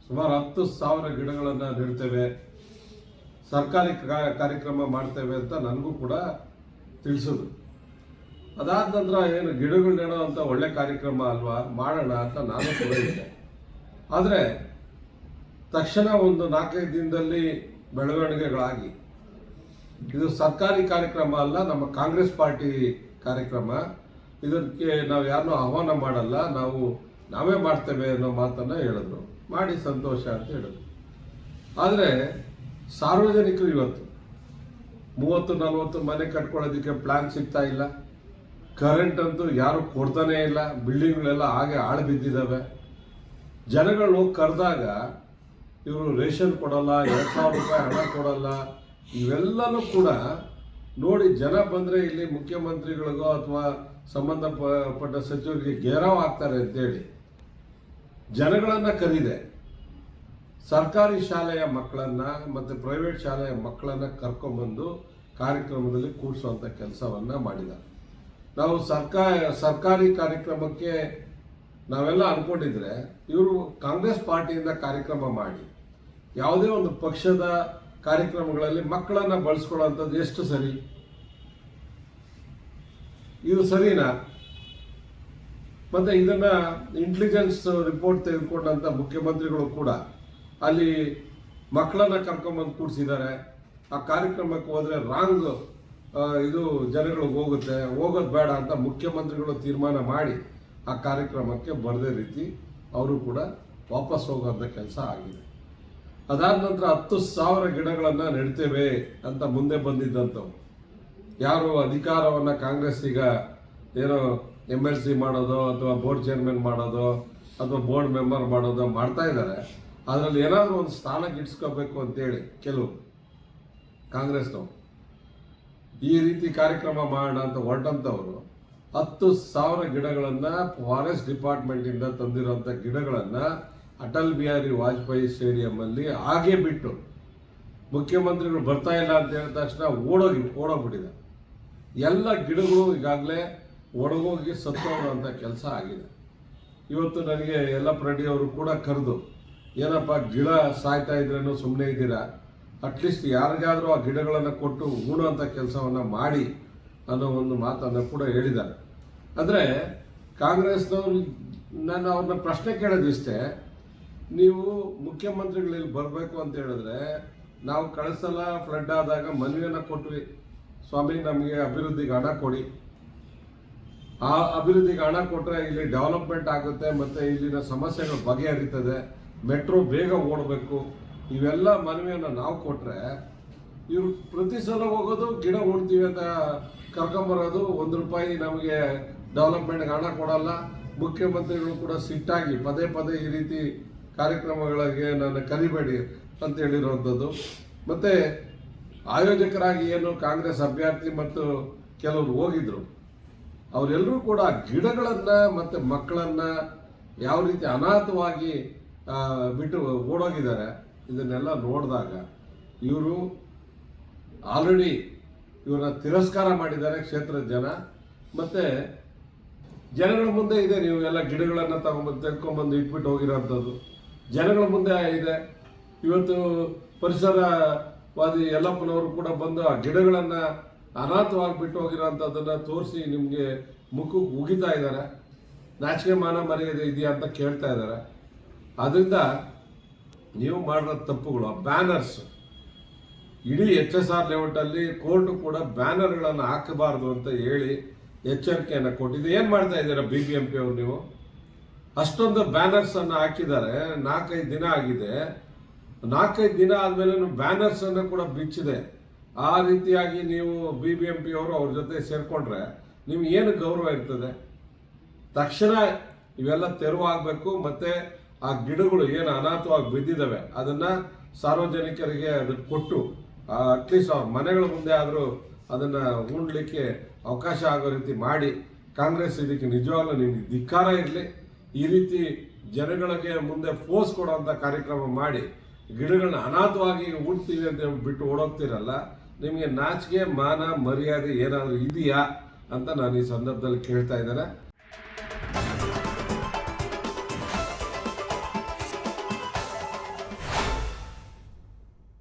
ಸುಮಾರು 10,000 ಗಿಡಗಳನ್ನು ನೆಡ್ತೇವೆ, ಸರ್ಕಾರಿ ಕಾರ್ಯಕ್ರಮ ಮಾಡ್ತೇವೆ ಅಂತ ನನಗೂ ಕೂಡ ತಿಳಿಸೋದು. ಅದಾದ ನಂತರ ಏನು ಗಿಡಗಳು ನೆಡೋ ಅಂತ ಒಳ್ಳೆ ಕಾರ್ಯಕ್ರಮ ಅಲ್ವಾ, ಮಾಡೋಣ ಅಂತ ನಾನು ಕೂಡ ಇದ್ದೆ. ಆದರೆ ತಕ್ಷಣ ಒಂದು 4-5 ದಿನದಲ್ಲಿ ಬೆಳವಣಿಗೆಗಳಾಗಿ ಇದು ಸರ್ಕಾರಿ ಕಾರ್ಯಕ್ರಮ ಅಲ್ಲ, ನಮ್ಮ ಕಾಂಗ್ರೆಸ್ ಪಾರ್ಟಿ ಕಾರ್ಯಕ್ರಮ, ಇದಕ್ಕೆ ನಾವು ಯಾರನ್ನೂ ಆಹ್ವಾನ ಮಾಡಲ್ಲ, ನಾವೇ ಮಾಡ್ತೇವೆ ಅನ್ನೋ ಮಾತನ್ನು ಹೇಳಿದ್ರು. ಮಾಡಿ ಸಂತೋಷ ಅಂತ ಹೇಳಿದ್ರು. ಆದರೆ ಸಾರ್ವಜನಿಕರು ಇವತ್ತು 30-40 ಮನೆ ಕಟ್ಕೊಳ್ಳೋದಕ್ಕೆ ಪ್ಲಾನ್ ಸಿಗ್ತಾ ಇಲ್ಲ. ಕರೆಂಟ್ ಅಂತೂ ಯಾರು ಕೊಡ್ತಾನೇ ಇಲ್ಲ, ಬಿಲ್ಡಿಂಗ್ಗಳೆಲ್ಲ ಹಾಗೆ ಆಳು ಬಿದ್ದಿದ್ದಾವೆ. ಜನಗಳು ಕರೆದಾಗ ಇವರು ರೇಷನ್ ಕೊಡಲ್ಲ, 2,000 ರೂಪಾಯಿ ಹಣ ಕೊಡಲ್ಲ. ಇವೆಲ್ಲನೂ ಕೂಡ ನೋಡಿ ಜನ ಬಂದರೆ ಇಲ್ಲಿ ಮುಖ್ಯಮಂತ್ರಿಗಳಿಗೋ ಅಥವಾ ಸಂಬಂಧಪಟ್ಟ ಸಚಿವರಿಗೆ ಘೇರಾವ್ ಆಗ್ತಾರೆ ಅಂತೇಳಿ ಜನಗಳನ್ನು ಕರೀದೆ ಸರ್ಕಾರಿ ಶಾಲೆಯ ಮಕ್ಕಳನ್ನು ಮತ್ತು ಪ್ರೈವೇಟ್ ಶಾಲೆಯ ಮಕ್ಕಳನ್ನು ಕರ್ಕೊಂಡ್ಬಂದು ಕಾರ್ಯಕ್ರಮದಲ್ಲಿ ಕೂಡಿಸುವಂಥ ಕೆಲಸವನ್ನು ಮಾಡಿದ್ದಾರೆ. ನಾವು ಸರ್ಕಾರಿ ಕಾರ್ಯಕ್ರಮಕ್ಕೆ ನಾವೆಲ್ಲ ಅಂದ್ಕೊಂಡಿದ್ರೆ ಇವರು ಕಾಂಗ್ರೆಸ್ ಪಾರ್ಟಿಯಿಂದ ಕಾರ್ಯಕ್ರಮ ಮಾಡಿ ಯಾವುದೇ ಒಂದು ಪಕ್ಷದ ಕಾರ್ಯಕ್ರಮಗಳಲ್ಲಿ ಮಕ್ಕಳನ್ನು ಬಳಸ್ಕೊಳ್ಳೋಂಥದ್ದು ಎಷ್ಟು ಸರಿ? ಇದು ಸರಿನಾ? ಮತ್ತು ಇದನ್ನು ಇಂಟೆಲಿಜೆನ್ಸ್ ರಿಪೋರ್ಟ್ ತೆಗೆದುಕೊಂಡಂಥ ಮುಖ್ಯಮಂತ್ರಿಗಳು ಕೂಡ ಅಲ್ಲಿ ಮಕ್ಕಳನ್ನು ಕರ್ಕೊಂಬಂದು ಕೂಡಿಸಿದ್ದಾರೆ. ಆ ಕಾರ್ಯಕ್ರಮಕ್ಕೆ ಹೋದರೆ ರಾಂಗ್ ಇದು ಜನಗಳಿಗೆ ಹೋಗೋದು ಬೇಡ ಅಂತ ಮುಖ್ಯಮಂತ್ರಿಗಳು ತೀರ್ಮಾನ ಮಾಡಿ ಆ ಕಾರ್ಯಕ್ರಮಕ್ಕೆ ಬರದೇ ರೀತಿ ಅವರು ಕೂಡ ವಾಪಸ್ ಹೋಗೋಂಥ ಕೆಲಸ ಆಗಿದೆ. ಅದಾದ ನಂತರ 10,000 ಗಿಡಗಳನ್ನು ನೆಡ್ತೇವೆ ಅಂತ ಮುಂದೆ ಬಂದಿದ್ದಂಥವು ಯಾರು ಅಧಿಕಾರವನ್ನು ಕಾಂಗ್ರೆಸ್ ಈಗ ಏನೋ MLC ಮಾಡೋದು ಅಥವಾ ಬೋರ್ಡ್ ಚೇರ್ಮನ್ ಮಾಡೋದು ಅಥವಾ ಬೋರ್ಡ್ ಮೆಂಬರ್ ಮಾಡೋದು ಮಾಡ್ತಾ ಇದ್ದಾರೆ. ಅದರಲ್ಲಿ ಏನಾದರೂ ಒಂದು ಸ್ಥಾನಕ್ಕೆ ಇಟ್ಸ್ಕೋಬೇಕು ಅಂತೇಳಿ ಕೆಲವು ಕಾಂಗ್ರೆಸ್ನವರು ಈ ರೀತಿ ಕಾರ್ಯಕ್ರಮ ಮಾಡೋಣ ಅಂತ ಹೊರಟಂಥವರು 10,000 ಗಿಡಗಳನ್ನು ಫಾರೆಸ್ಟ್ ಡಿಪಾರ್ಟ್ಮೆಂಟಿಂದ ತಂದಿರೋಂಥ ಗಿಡಗಳನ್ನು ಅಟಲ್ ಬಿಹಾರಿ ವಾಜಪೇಯಿ ಸ್ಟೇಡಿಯಮ್ಮಲ್ಲಿ ಹಾಗೆ ಬಿಟ್ಟು ಮುಖ್ಯಮಂತ್ರಿಗಳು ಬರ್ತಾ ಇಲ್ಲ ಅಂತ ಹೇಳಿದ ತಕ್ಷಣ ಓಡೋಗ್ಬಿಟ್ಟಿದೆ. ಎಲ್ಲ ಗಿಡಗಳು ಈಗಾಗಲೇ ಒಣಗೋಗಿ ಸತ್ತೋಗುವಂಥ ಕೆಲಸ ಆಗಿದೆ. ಇವತ್ತು ನನಗೆ ಯಲ್ಲಪ್ಪ ರೆಡ್ಡಿ ಅವರು ಕೂಡ ಕರೆದು ಏನಪ್ಪ ಗಿಡ ಸಾಯ್ತಾ ಇದ್ರೇನು ಸುಮ್ಮನೆ ಇದ್ದೀರಾ, ಅಟ್ಲೀಸ್ಟ್ ಯಾರಿಗಾದರೂ ಆ ಗಿಡಗಳನ್ನು ಕೊಟ್ಟು ಉಣುವಂಥ ಕೆಲಸವನ್ನು ಮಾಡಿ ಅನ್ನೋ ಒಂದು ಮಾತನ್ನು ಕೂಡ ಹೇಳಿದ್ದಾರೆ. ಅಂದರೆ ಕಾಂಗ್ರೆಸ್ನವರು ನಾನು ಅವ್ರನ್ನ ಪ್ರಶ್ನೆ ಕೇಳೋದಿಷ್ಟೇ, ನೀವು ಮುಖ್ಯಮಂತ್ರಿಗಳಲ್ಲಿ ಬರಬೇಕು ಅಂತ ಹೇಳಿದ್ರೆ ನಾವು ಕಳಿಸಲ್ಲ ಫ್ಲಡ್ ಆದಾಗ ಮನವಿಯನ್ನು ಕೊಟ್ವಿ, ಸ್ವಾಮಿ ನಮಗೆ ಅಭಿವೃದ್ಧಿಗೆ ಹಣ ಕೊಡಿ, ಆ ಅಭಿವೃದ್ಧಿಗೆ ಹಣ ಕೊಟ್ಟರೆ ಇಲ್ಲಿ ಡೆವಲಪ್ಮೆಂಟ್ ಆಗುತ್ತೆ ಮತ್ತು ಇಲ್ಲಿನ ಸಮಸ್ಯೆಗಳು ಬಗೆಹರಿತದೆ, ಮೆಟ್ರೋ ಬೇಗ ಓಡಬೇಕು, ಇವೆಲ್ಲ ಮನವಿಯನ್ನು ನಾವು ಕೊಟ್ಟರೆ ಇವರು ಪ್ರತಿ ಸಲ ಹೋಗೋದು ಗಿಡ ಉಣ್ತೀವಿ ಅಂತ ಕರ್ಕೊಂಬರೋದು, 1 ರೂಪಾಯಿ ನಮಗೆ ಡೆವಲಪ್ಮೆಂಟ್ಗೆ ಹಣ ಕೊಡಲ್ಲ. ಮುಖ್ಯಮಂತ್ರಿಗಳು ಕೂಡ ಸಿಟ್ಟಾಗಿ ಪದೇ ಈ ರೀತಿ ಕಾರ್ಯಕ್ರಮಗಳಿಗೆ ನನ್ನ ಕರಿಬೇಡಿ ಅಂತ ಹೇಳಿರುವಂಥದ್ದು. ಮತ್ತು ಆಯೋಜಕರಾಗಿ ಏನು ಕಾಂಗ್ರೆಸ್ ಅಭ್ಯರ್ಥಿ ಮತ್ತು ಕೆಲವರು ಹೋಗಿದ್ರು, ಅವರೆಲ್ಲರೂ ಕೂಡ ಗಿಡಗಳನ್ನು ಮತ್ತು ಮಕ್ಕಳನ್ನು ಯಾವ ರೀತಿ ಅನಾಥವಾಗಿ ಬಿಟ್ಟು ಓಡೋಗಿದ್ದಾರೆ. ಇದನ್ನೆಲ್ಲ ನೋಡಿದಾಗ ಇವರು ಆಲ್ರೆಡಿ ಇವ್ರನ್ನ ತಿರಸ್ಕಾರ ಮಾಡಿದ್ದಾರೆ ಕ್ಷೇತ್ರದ ಜನ. ಮತ್ತು ಜನಗಳ ಮುಂದೆ ಇದೆ, ನೀವು ಎಲ್ಲ ಗಿಡಗಳನ್ನು ತೆಗೆದುಕೊಂಡ್ಬಂದು ಇಟ್ಬಿಟ್ಟು ಹೋಗಿರೋಂಥದ್ದು ಜನಗಳ ಮುಂದೆ ಇದೆ. ಇವತ್ತು ಪರಿಸರವಾದಿ ಯಲ್ಲಪ್ಪನವರು ಕೂಡ ಬಂದು ಆ ಗಿಡಗಳನ್ನು ಅನಾಥವಾಗಿ ಬಿಟ್ಟು ಹೋಗಿರೋಂಥದ್ದನ್ನು ತೋರಿಸಿ ನಿಮಗೆ ಮುಖಕ್ಕೆ ಉಗಿತಾ ಇದ್ದಾರೆ. ನಾಚಿಕೆ ಮಾನ ಮರ್ಯಾದೆ ಇದೆಯಾ ಅಂತ ಕೇಳ್ತಾ ಇದ್ದಾರೆ. ಅದರಿಂದ ನೀವು ಮಾಡಿರೋ ತಪ್ಪುಗಳು, ಬ್ಯಾನರ್ಸ್ ಇಡೀ HSR ಲೇಔಟಲ್ಲಿ ಕೋರ್ಟು ಕೂಡ ಬ್ಯಾನರ್ಗಳನ್ನು ಹಾಕಬಾರ್ದು ಅಂತ ಹೇಳಿ ಎಚ್ಚರಿಕೆಯನ್ನು ಕೊಟ್ಟಿದೆ. ಏನು ಮಾಡ್ತಾ ಇದ್ದೀರಾ BBMP ಅವರು? ನೀವು ಅಷ್ಟೊಂದು ಬ್ಯಾನರ್ಸನ್ನು ಹಾಕಿದ್ದಾರೆ. 4-5 ದಿನ ಆಗಿದೆ. 4-5 ದಿನ ಆದಮೇಲೆ ಬ್ಯಾನರ್ಸನ್ನು ಕೂಡ ಬಿಚ್ಚಿದೆ. ಆ ರೀತಿಯಾಗಿ ನೀವು BBMP ಅವರು ಅವ್ರ ಜೊತೆ ಸೇರಿಕೊಂಡ್ರೆ ನಿಮ್ಗೆ ಏನು ಗೌರವ ಇರ್ತದೆ? ತಕ್ಷಣ ಇವೆಲ್ಲ ತೆರವಾಗಬೇಕು. ಮತ್ತು ಆ ಗಿಡಗಳು ಏನು ಅನಾಥವಾಗಿ ಬಿದ್ದಿದ್ದಾವೆ ಅದನ್ನು ಸಾರ್ವಜನಿಕರಿಗೆ ಅದನ್ನು ಕೊಟ್ಟು ಅಟ್ಲೀಸ್ಟ್ ಅವ್ರ ಮನೆಗಳ ಮುಂದೆ ಆದರೂ ಅದನ್ನು ಉಣ್ಲಿಕ್ಕೆ ಅವಕಾಶ ಆಗೋ ರೀತಿ ಮಾಡಿ. ಕಾಂಗ್ರೆಸ್ ಇದಕ್ಕೆ ನಿಜವಾಗ್ಲೂ ನಿಮಗೆ ಧಿಕ್ಕಾರ ಇರಲಿ. ಈ ರೀತಿ ಜನಗಳಿಗೆ ಮುಂದೆ ಫೋರ್ಸ್ ಕೊಡುವಂಥ ಕಾರ್ಯಕ್ರಮ ಮಾಡಿ ಗಿಡಗಳನ್ನ ಅನಾಥವಾಗಿ ಉಣ್ತೀವಿ ಅಂತ ಬಿಟ್ಟು ಓಡೋಗ್ತಿರಲ್ಲ, ನಿಮಗೆ ನಾಚಿಕೆ ಮಾನ ಮರ್ಯಾದೆ ಏನಾದರೂ ಇದೆಯಾ ಅಂತ ನಾನು ಈ ಸಂದರ್ಭದಲ್ಲಿ ಕೇಳ್ತಾ ಇದ್ದೇನೆ.